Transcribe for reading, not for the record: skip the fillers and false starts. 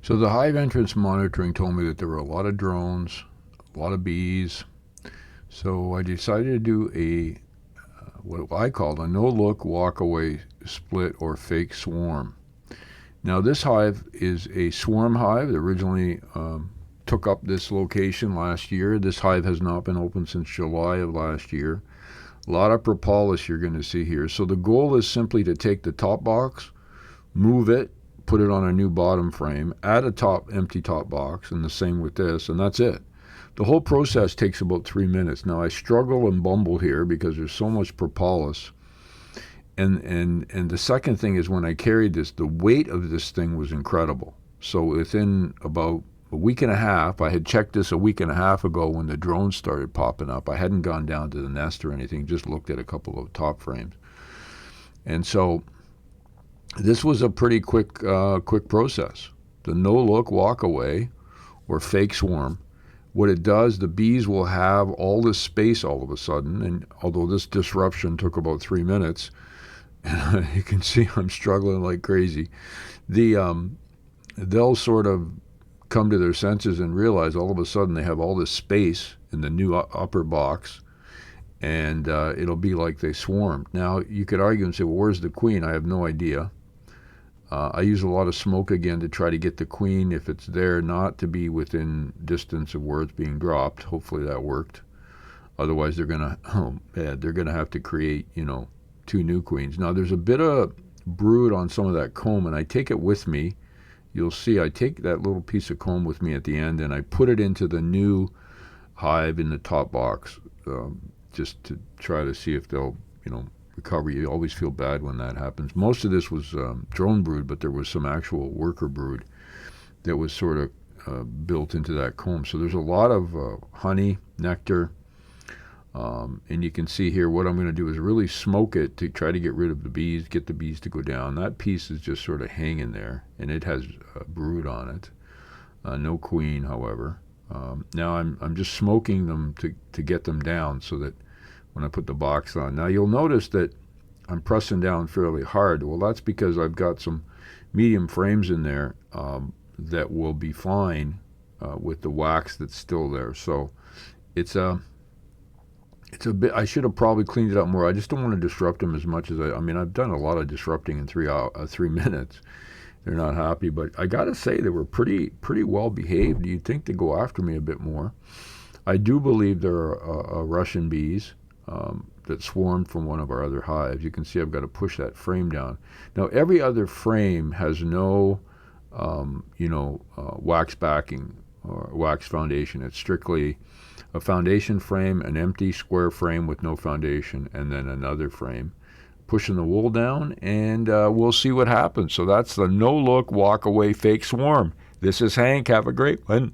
So the hive entrance monitoring told me that there were a lot of drones, a lot of bees. So I decided to do what I called a no-look walk-away split or fake swarm. Now this hive is a swarm hive that originally took up this location last year. This hive has not been open since July of last year. A lot of propolis you're going to see here. So the goal is simply to take the top box, move it, put it on a new bottom frame, add a empty top box, and the same with this, and that's it. The whole process takes about 3 minutes. Now I struggle and bumble here because there's so much propolis. And the second thing is when I carried this, the weight of this thing was incredible. So within about a week and a half, I had checked this a week and a half ago when the drones started popping up. I hadn't gone down to the nest or anything, just looked at a couple of top frames. And so this was a pretty quick process. The no-look walk-away or fake swarm. What it does, the bees will have all this space all of a sudden, and although this disruption took about 3 minutes, and you can see I'm struggling like crazy, they'll sort of come to their senses and realize all of a sudden they have all this space in the new upper box, and it'll be like they swarmed. Now, you could argue and say, well, where's the queen? I have no idea. I use a lot of smoke again to try to get the queen, if it's there, not to be within distance of where it's being dropped. Hopefully that worked. Otherwise, they're gonna have to create, 2 new queens. Now, there's a bit of brood on some of that comb, and I take it with me. You'll see I take that little piece of comb with me at the end, and I put it into the new hive in the top box, just to try to see if they'll, recover. You always feel bad when that happens. Most of this was drone brood, but there was some actual worker brood that was sort of built into that comb. So there's a lot of honey, nectar, and you can see here what I'm going to do is really smoke it to try to get rid of the bees, get the bees to go down. That piece is just sort of hanging there, and it has brood on it. No queen, however. Now I'm just smoking them to get them down so that when I put the box on. Now you'll notice that I'm pressing down fairly hard. Well, that's because I've got some medium frames in there that will be fine with the wax that's still there. So it's a bit, I should have probably cleaned it up more. I just don't want to disrupt them as much as I've done a lot of disrupting in 3 minutes. They're not happy, but I got to say they were pretty well behaved. You'd think they'd go after me a bit more. I do believe there are Russian bees that swarmed from one of our other hives. You can see I've got to push that frame down. Now, every other frame has no, wax backing or wax foundation. It's strictly a foundation frame, an empty square frame with no foundation, and then another frame. Pushing the wool down, and we'll see what happens. So that's the no-look, walk-away, fake swarm. This is Hank. Have a great one.